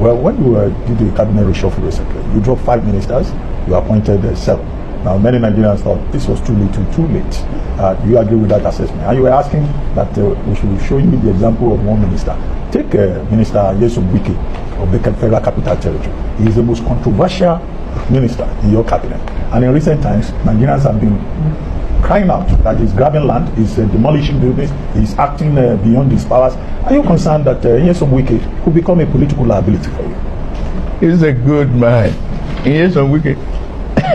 Well, when you did the cabinet reshuffle recently, you dropped 5 ministers, you appointed 7. Now, many Nigerians thought this was too little, too late. Do you agree with that assessment? And you were asking that we should show you the example of one minister. Take Minister Nyesom Wike of the Federal Capital Territory. He is the most controversial minister in your cabinet. And in recent times, Nigerians have been crying out that he's grabbing land, he's demolishing buildings, he's acting beyond his powers. Are you concerned that Nyesom Wike could become a political liability for you? He's a good man. Nyesom Wike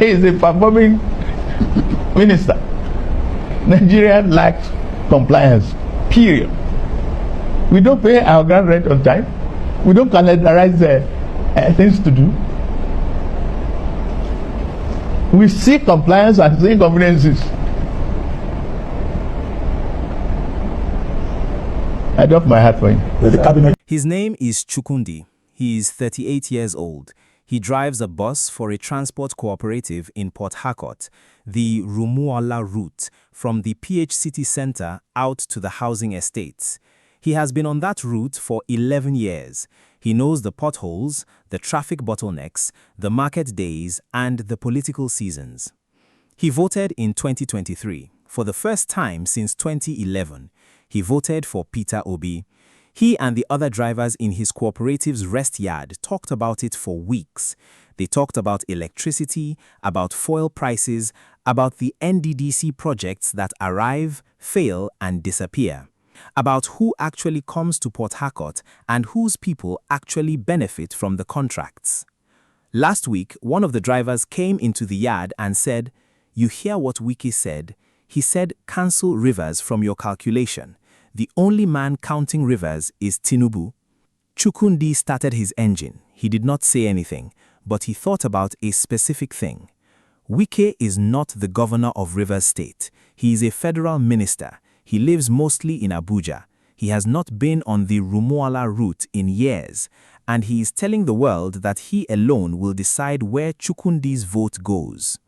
is a performing minister. Nigeria lacks compliance, period. We don't pay our ground rent on time. We don't calendarize things to do. We see compliance and see inconveniences. I drop my hat for him. His name is Chukwundi. He is 38 years old. He drives a bus for a transport cooperative in Port Harcourt, the Rumuola route, from the PH City Center out to the housing estates. He has been on that route for 11 years. He knows the potholes, the traffic bottlenecks, the market days, and the political seasons. He voted in 2023. For the first time since 2011, he voted for Peter Obi. He and the other drivers in his cooperative's rest yard talked about it for weeks. They talked about electricity, about fuel prices, about the NDDC projects that arrive, fail, and disappear, about who actually comes to Port Harcourt and whose people actually benefit from the contracts. Last week, one of the drivers came into the yard and said, "You hear what Wike said? He said, cancel rivers from your calculation. The only man counting rivers is Tinubu." Chukwundi started his engine. He did not say anything, but he thought about a specific thing. Wike is not the governor of Rivers State. He is a federal minister. He lives mostly in Abuja. He has not been on the Rumuola route in years, and he is telling the world that he alone will decide where Chukwundi's vote goes.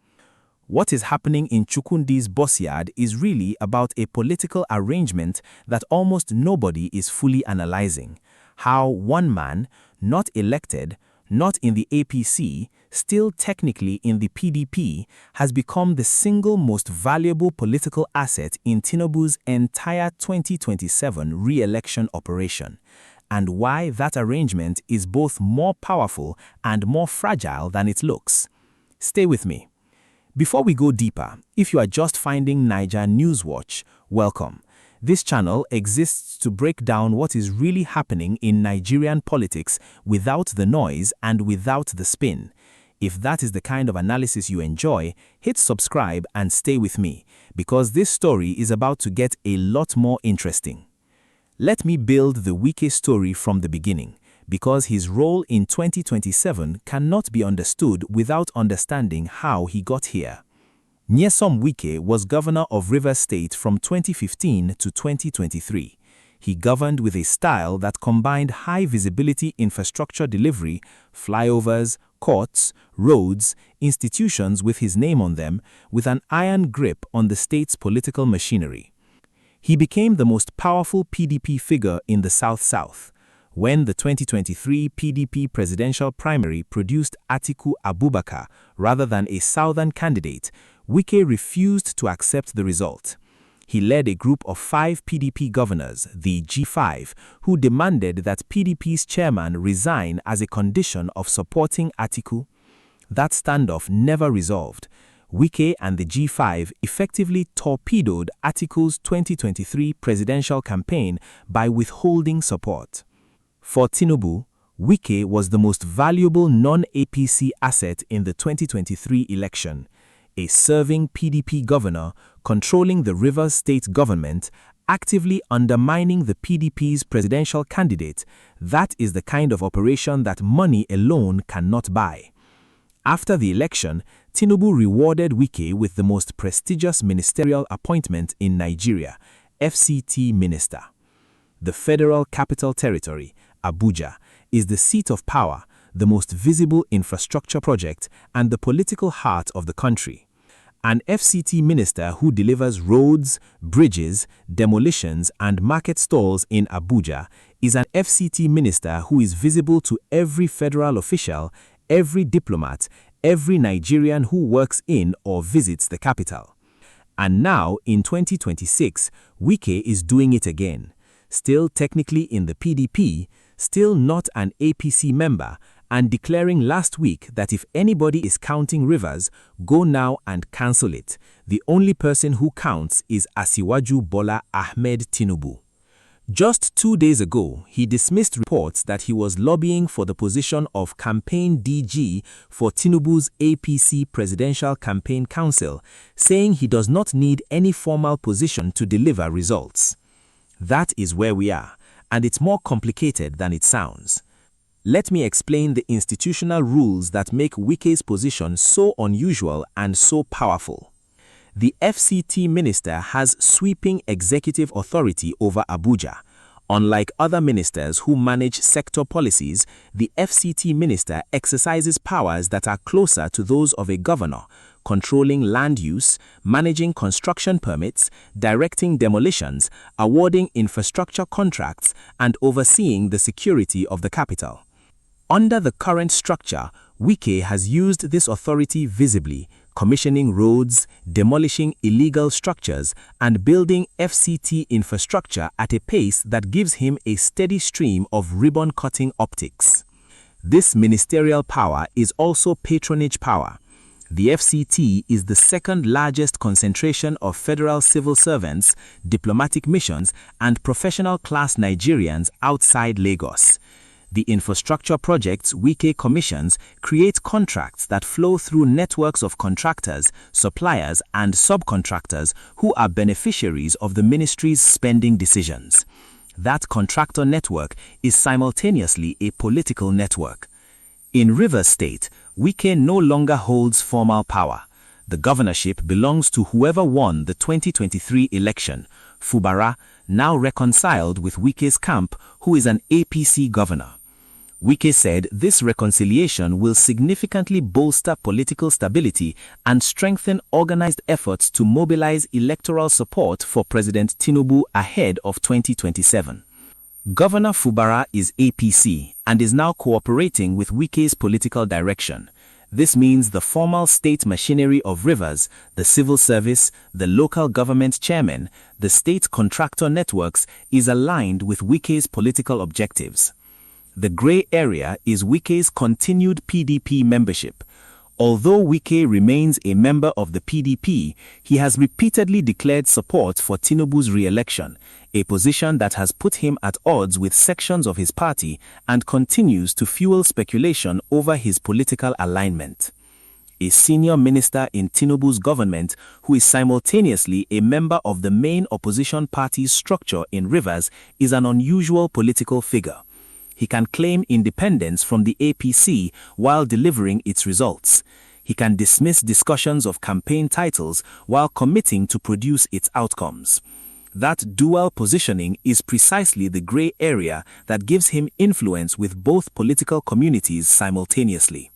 What is happening in Chukwundi's boss yard is really about a political arrangement that almost nobody is fully analyzing. How one man, not elected, not in the APC, still technically in the PDP, has become the single most valuable political asset in Tinubu's entire 2027 re-election operation, and why that arrangement is both more powerful and more fragile than it looks. Stay with me. Before we go deeper, if you are just finding Naijanewswatch, welcome. This channel exists to break down what is really happening in Nigerian politics without the noise and without the spin. If that is the kind of analysis you enjoy, hit subscribe and stay with me, because this story is about to get a lot more interesting. Let me build the Wike story from the beginning, because his role in 2027 cannot be understood without understanding how he got here. Nyesom Wike was governor of Rivers State from 2015 to 2023. He governed with a style that combined high-visibility infrastructure delivery, flyovers, courts, roads, institutions with his name on them, with an iron grip on the state's political machinery. He became the most powerful PDP figure in the South-South. When the 2023 PDP presidential primary produced Atiku Abubakar rather than a southern candidate, Wike refused to accept the result. He led a group of 5 PDP governors, the G5, who demanded that PDP's chairman resign as a condition of supporting Atiku. That standoff never resolved. Wike and the G5 effectively torpedoed Atiku's 2023 presidential campaign by withholding support. For Tinubu, Wike was the most valuable non-APC asset in the 2023 election. A serving PDP governor controlling the Rivers State government, actively undermining the PDP's presidential candidate. That is the kind of operation that money alone cannot buy. After the election, Tinubu rewarded Wike with the most prestigious ministerial appointment in Nigeria, FCT Minister. The Federal Capital Territory, Abuja, is the seat of power, the most visible infrastructure project, and the political heart of the country. An FCT minister who delivers roads, bridges, demolitions, and market stalls in Abuja is an FCT minister who is visible to every federal official, every diplomat, every Nigerian who works in or visits the capital. And now, in 2026, Wike is doing it again. Still technically in the PDP, still not an APC member, and declaring last week that if anybody is counting rivers, go now and cancel it. The only person who counts is Asiwaju Bola Ahmed Tinubu. Just 2 days ago, he dismissed reports that he was lobbying for the position of campaign DG for Tinubu's APC Presidential Campaign Council, saying he does not need any formal position to deliver results. That is where we are, and it's more complicated than it sounds. Let me explain the institutional rules that make Wike's position so unusual and so powerful. The FCT Minister has sweeping executive authority over Abuja. Unlike other ministers who manage sector policies, the FCT Minister exercises powers that are closer to those of a governor, controlling land use, managing construction permits, directing demolitions, awarding infrastructure contracts, and overseeing the security of the capital. Under the current structure, Wike has used this authority visibly, commissioning roads, demolishing illegal structures, and building FCT infrastructure at a pace that gives him a steady stream of ribbon-cutting optics. This ministerial power is also patronage power. The FCT is the second largest concentration of federal civil servants, diplomatic missions, and professional-class Nigerians outside Lagos. The infrastructure projects Wike commissions create contracts that flow through networks of contractors, suppliers, and subcontractors who are beneficiaries of the ministry's spending decisions. That contractor network is simultaneously a political network. In Rivers State, Wike no longer holds formal power. The governorship belongs to whoever won the 2023 election, Fubara, now reconciled with Wike's camp, who is an APC governor. Wike said this reconciliation will significantly bolster political stability and strengthen organized efforts to mobilize electoral support for President Tinubu ahead of 2027. Governor Fubara is APC and is now cooperating with Wike's political direction. This means the formal state machinery of Rivers, the civil service, the local government chairman, the state contractor networks is aligned with Wike's political objectives. The gray area is Wike's continued PDP membership. Although Wike remains a member of the PDP, he has repeatedly declared support for Tinubu's re-election, a position that has put him at odds with sections of his party and continues to fuel speculation over his political alignment. A senior minister in Tinubu's government who is simultaneously a member of the main opposition party's structure in Rivers is an unusual political figure. He can claim independence from the APC while delivering its results. He can dismiss discussions of campaign titles while committing to produce its outcomes. That dual positioning is precisely the gray area that gives him influence with both political communities simultaneously.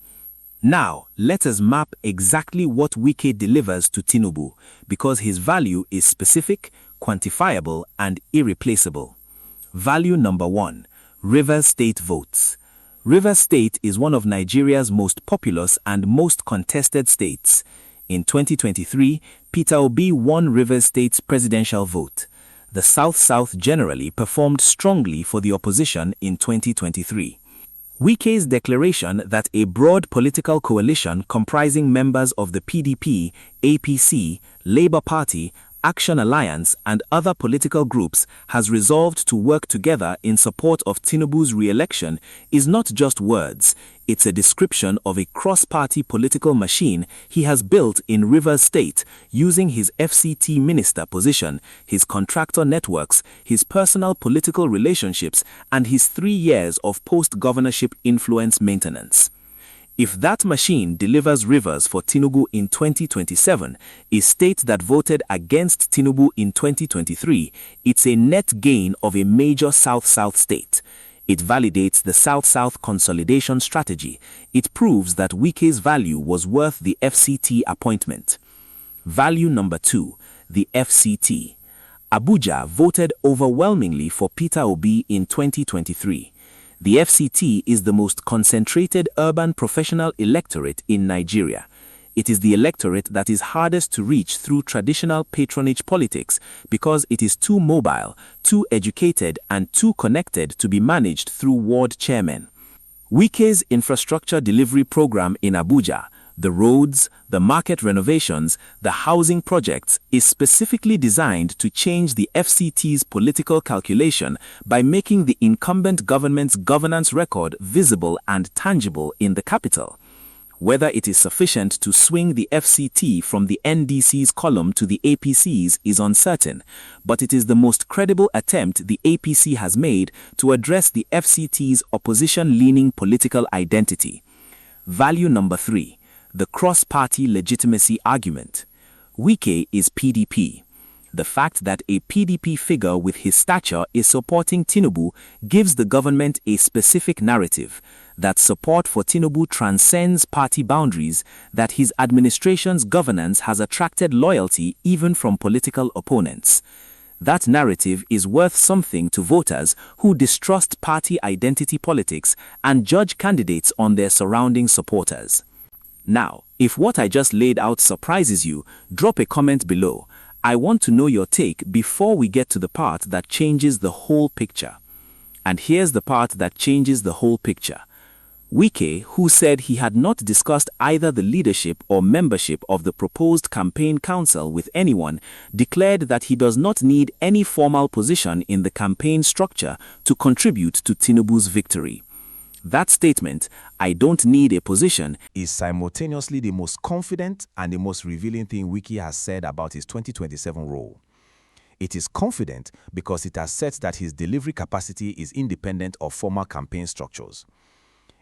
Now, let us map exactly what Wike delivers to Tinubu, because his value is specific, quantifiable, and irreplaceable. Value number 1. Rivers State votes. Rivers State is one of Nigeria's most populous and most contested states. In 2023, Peter Obi won Rivers State's presidential vote. The South-South generally performed strongly for the opposition in 2023. Wike's declaration that a broad political coalition comprising members of the PDP, APC, Labour Party, Action Alliance, and other political groups has resolved to work together in support of Tinubu's re-election is not just words. It's a description of a cross-party political machine he has built in Rivers State using his FCT minister position, his contractor networks, his personal political relationships, and his 3 years of post-governorship influence maintenance. If that machine delivers Rivers for Tinubu in 2027, a state that voted against Tinubu in 2023, it's a net gain of a major South-South state. It validates the South-South consolidation strategy. It proves that Wike's value was worth the FCT appointment. Value number 2, the FCT. Abuja voted overwhelmingly for Peter Obi in 2023. The FCT is the most concentrated urban professional electorate in Nigeria. It is the electorate that is hardest to reach through traditional patronage politics because it is too mobile, too educated, and too connected to be managed through ward chairmen. Wike's infrastructure delivery program in Abuja, the roads, the market renovations, the housing projects, is specifically designed to change the FCT's political calculation by making the incumbent government's governance record visible and tangible in the capital. Whether it is sufficient to swing the FCT from the NDC's column to the APC's is uncertain, but it is the most credible attempt the APC has made to address the FCT's opposition-leaning political identity. Value number 3. The cross-party legitimacy argument. Wike is PDP. The fact that a PDP figure with his stature is supporting Tinubu gives the government a specific narrative, that support for Tinubu transcends party boundaries, that his administration's governance has attracted loyalty even from political opponents. That narrative is worth something to voters who distrust party identity politics and judge candidates on their surrounding supporters. Now, if what I just laid out surprises you, drop a comment below. I want to know your take before we get to the part that changes the whole picture. And here's the part that changes the whole picture. Wike, who said he had not discussed either the leadership or membership of the proposed campaign council with anyone, declared that he does not need any formal position in the campaign structure to contribute to Tinubu's victory. That statement, "I don't need a position," is simultaneously the most confident and the most revealing thing Wike has said about his 2027 role. It is confident because it asserts that his delivery capacity is independent of formal campaign structures.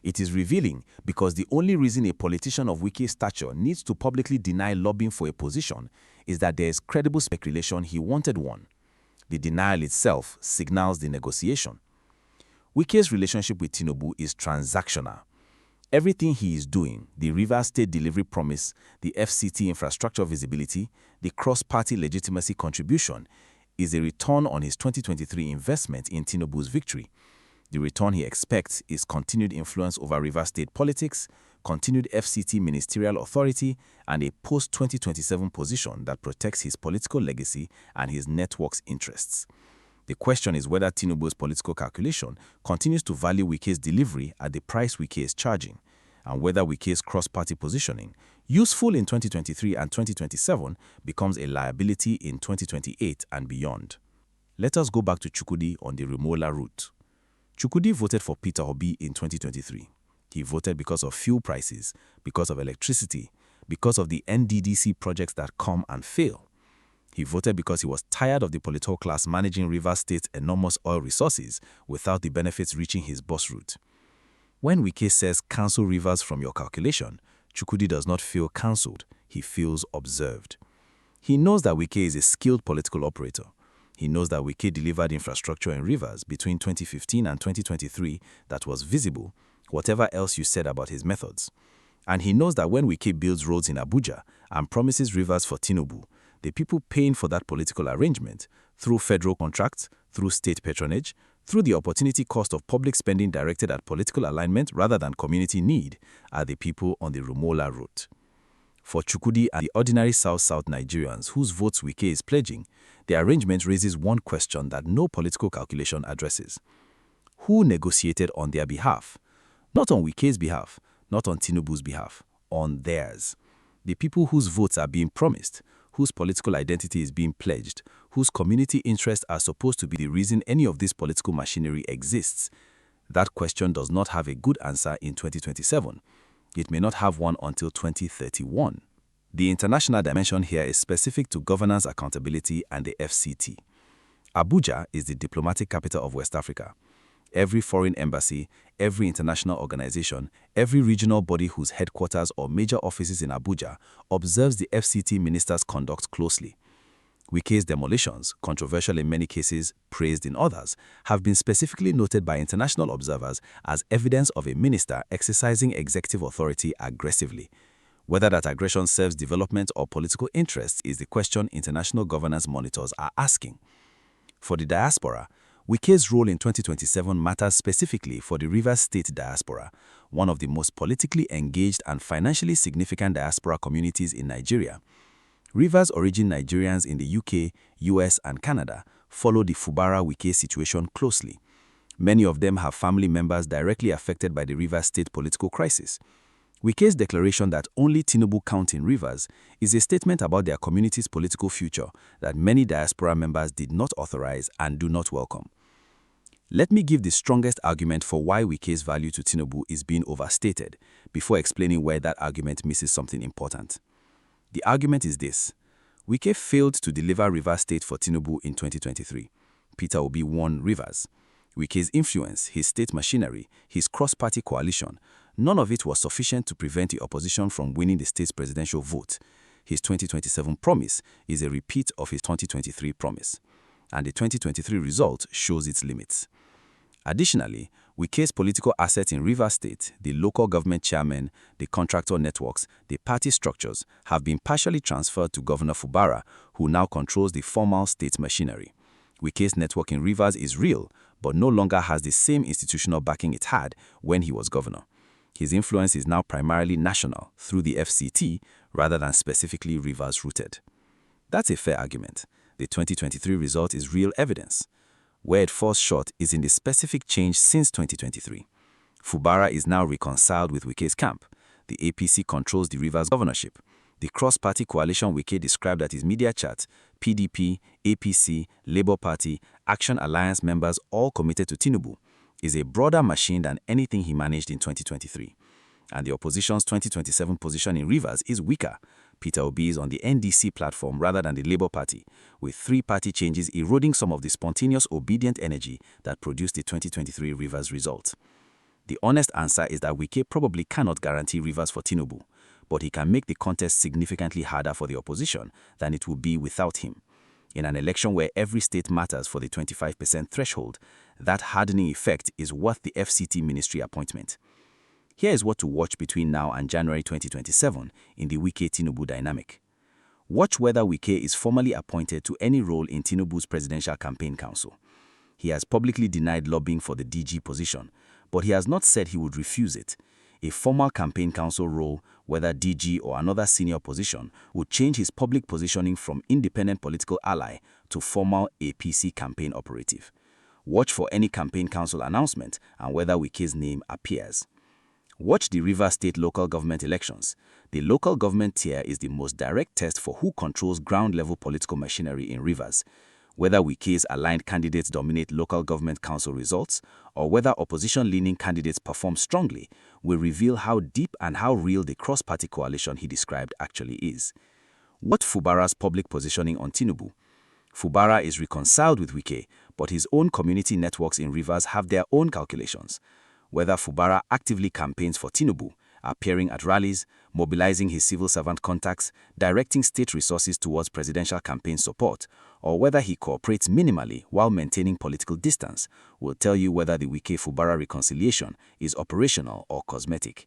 It is revealing because the only reason a politician of Wike's stature needs to publicly deny lobbying for a position is that there is credible speculation he wanted one. The denial itself signals the negotiation. Wike's relationship with Tinubu is transactional. Everything he is doing, the Rivers State delivery promise, the FCT infrastructure visibility, the cross-party legitimacy contribution, is a return on his 2023 investment in Tinubu's victory. The return he expects is continued influence over Rivers State politics, continued FCT ministerial authority, and a post-2027 position that protects his political legacy and his network's interests. The question is whether Tinubu's political calculation continues to value Wike's delivery at the price Wike is charging, and whether Wike's cross-party positioning, useful in 2023 and 2027, becomes a liability in 2028 and beyond. Let us go back to Chukwudi on the Rumuola route. Chukwudi voted for Peter Obi in 2023. He voted because of fuel prices, because of electricity, because of the NDDC projects that come and fail. He voted because he was tired of the political class managing Rivers State's enormous oil resources without the benefits reaching his boss route. When Wike says cancel Rivers from your calculation, Chukwudi does not feel cancelled, he feels observed. He knows that Wike is a skilled political operator. He knows that Wike delivered infrastructure in Rivers between 2015 and 2023 that was visible, whatever else you said about his methods. And he knows that when Wike builds roads in Abuja and promises Rivers for Tinubu, the people paying for that political arrangement, through federal contracts, through state patronage, through the opportunity cost of public spending directed at political alignment rather than community need, are the people on the Rumuola route. For Chukwudi and the ordinary South-South Nigerians whose votes Wike is pledging, the arrangement raises one question that no political calculation addresses. Who negotiated on their behalf? Not on Wike's behalf, not on Tinubu's behalf, on theirs. The people whose votes are being promised, whose political identity is being pledged, whose community interests are supposed to be the reason any of this political machinery exists. That question does not have a good answer in 2027. It may not have one until 2031. The international dimension here is specific to governance accountability and the FCT. Abuja is the diplomatic capital of West Africa. Every foreign embassy, every international organization, every regional body whose headquarters or major offices in Abuja observes the FCT Minister's conduct closely. Wike's demolitions, controversial in many cases, praised in others, have been specifically noted by international observers as evidence of a minister exercising executive authority aggressively. Whether that aggression serves development or political interests is the question international governance monitors are asking. For the diaspora, Wike's role in 2027 matters specifically for the Rivers State diaspora, one of the most politically engaged and financially significant diaspora communities in Nigeria. Rivers origin Nigerians in the UK, US, and Canada follow the Fubara-Wike situation closely. Many of them have family members directly affected by the Rivers State political crisis. Wike's declaration that only Tinubu count in Rivers is a statement about their community's political future that many diaspora members did not authorize and do not welcome. Let me give the strongest argument for why Wike's value to Tinubu is being overstated before explaining where that argument misses something important. The argument is this: Wike failed to deliver Rivers State for Tinubu in 2023. Peter Obi won Rivers. Wike's influence, his state machinery, his cross-party coalition, none of it was sufficient to prevent the opposition from winning the state's presidential vote. His 2027 promise is a repeat of his 2023 promise, and the 2023 result shows its limits. Additionally, Wike's political assets in Rivers State, the local government chairmen, the contractor networks, the party structures, have been partially transferred to Governor Fubara, who now controls the formal state machinery. Wike's network in Rivers is real, but no longer has the same institutional backing it had when he was governor. His influence is now primarily national, through the FCT, rather than specifically Rivers-rooted. That's a fair argument. The 2023 result is real evidence. Where it falls short is in the specific change since 2023. Fubara is now reconciled with Wike's camp. The APC controls the Rivers governorship. The cross-party coalition Wike described at his media chat, PDP, APC, Labour Party, Action Alliance members all committed to Tinubu, is a broader machine than anything he managed in 2023. And the opposition's 2027 position in Rivers is weaker. Peter Obi is on the NDC platform rather than the Labour Party, with three-party changes eroding some of the spontaneous obedient energy that produced the 2023 Rivers result. The honest answer is that Wike probably cannot guarantee Rivers for Tinubu, but he can make the contest significantly harder for the opposition than it would be without him. In an election where every state matters for the 25% threshold, that hardening effect is worth the FCT Ministry appointment. Here is what to watch between now and January 2027 in the Wike-Tinubu dynamic. Watch whether Wike is formally appointed to any role in Tinubu's presidential campaign council. He has publicly denied lobbying for the DG position, but he has not said he would refuse it. A formal campaign council role, whether DG or another senior position, would change his public positioning from independent political ally to formal APC campaign operative. Watch for any campaign council announcement and whether Wike's name appears. Watch the Rivers State local government elections. The local government tier is the most direct test for who controls ground-level political machinery in Rivers. Whether Wike's aligned candidates dominate local government council results, or whether opposition-leaning candidates perform strongly, will reveal how deep and how real the cross-party coalition he described actually is. What Fubara's public positioning on Tinubu? Fubara is reconciled with Wike, but his own community networks in Rivers have their own calculations. Whether Fubara actively campaigns for Tinubu, appearing at rallies, mobilizing his civil servant contacts, directing state resources towards presidential campaign support, or whether he cooperates minimally while maintaining political distance, will tell you whether the Wike-Fubara reconciliation is operational or cosmetic.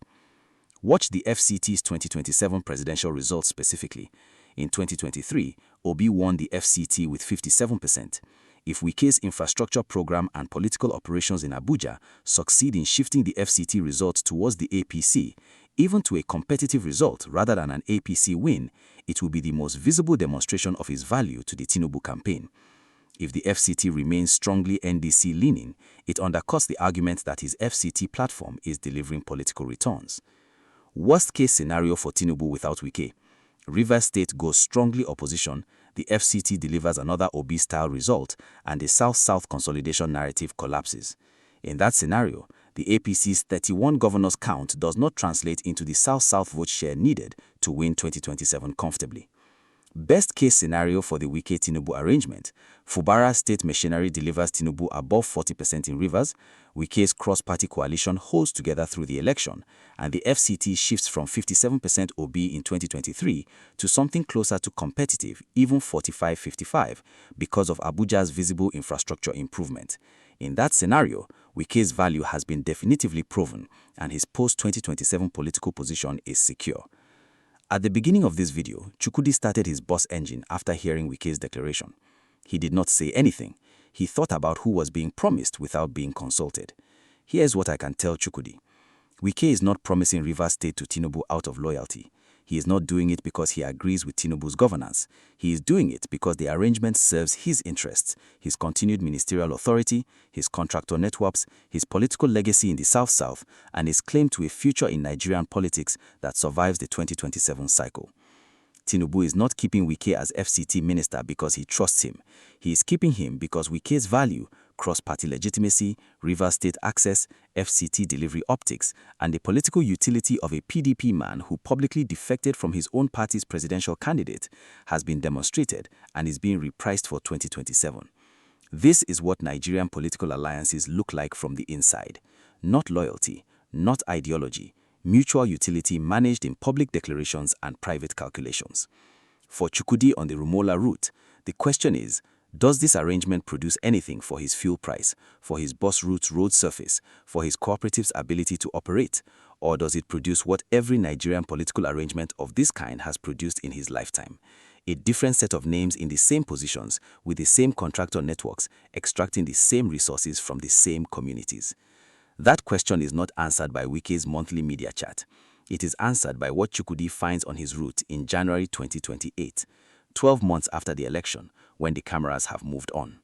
Watch the FCT's 2027 presidential results specifically. In 2023, Obi won the FCT with 57%. If Wike's infrastructure program and political operations in Abuja succeed in shifting the FCT results towards the APC, even to a competitive result rather than an APC win, it will be the most visible demonstration of his value to the Tinubu campaign. If the FCT remains strongly NDC-leaning, it undercuts the argument that his FCT platform is delivering political returns. Worst-case scenario for Tinubu without Wike. Rivers State goes strongly opposition, the FCT delivers another Obi-style result, and the South-South consolidation narrative collapses. In that scenario, the APC's 31 governors count does not translate into the South-South vote share needed to win 2027 comfortably. Best-case scenario for the Wike-Tinubu arrangement, Fubara's state machinery delivers Tinubu above 40% in Rivers, Wike's cross-party coalition holds together through the election, and the FCT shifts from 57% Obi in 2023 to something closer to competitive, even 45-55, because of Abuja's visible infrastructure improvement. In that scenario, Wike's value has been definitively proven, and his post-2027 political position is secure. At the beginning of this video, Chukwudi started his bus engine after hearing Wike's declaration. He did not say anything. He thought about who was being promised without being consulted. Here's what I can tell Chukwudi. Wike is not promising Rivers State to Tinubu out of loyalty. He is not doing it because he agrees with Tinubu's governance. He is doing it because the arrangement serves his interests, his continued ministerial authority, his contractor networks, his political legacy in the South-South, and his claim to a future in Nigerian politics that survives the 2027 cycle. Tinubu is not keeping Wike as FCT Minister because he trusts him. He is keeping him because Wike's value, cross-party legitimacy, Rivers State access, FCT delivery optics, and the political utility of a PDP man who publicly defected from his own party's presidential candidate has been demonstrated and is being repriced for 2027. This is what Nigerian political alliances look like from the inside. Not loyalty, not ideology, mutual utility managed in public declarations and private calculations. For Chukwudi on the Rumola route, the question is, does this arrangement produce anything for his fuel price, for his bus route's road surface, for his cooperative's ability to operate, or does it produce what every Nigerian political arrangement of this kind has produced in his lifetime? A different set of names in the same positions, with the same contractor networks, extracting the same resources from the same communities. That question is not answered by Wike's monthly media chat. It is answered by what Chukwudi finds on his route in January 2028, 12 months after the election, when the cameras have moved on.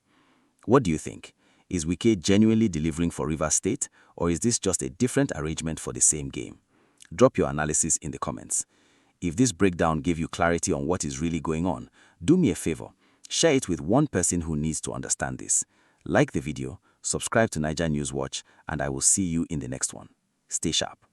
What do you think? Is Wike genuinely delivering for Rivers State, or is this just a different arrangement for the same game? Drop your analysis in the comments. If this breakdown gave you clarity on what is really going on, do me a favor, share it with one person who needs to understand this. Like the video, subscribe to Nigerian News Watch, and I will see you in the next one. Stay sharp.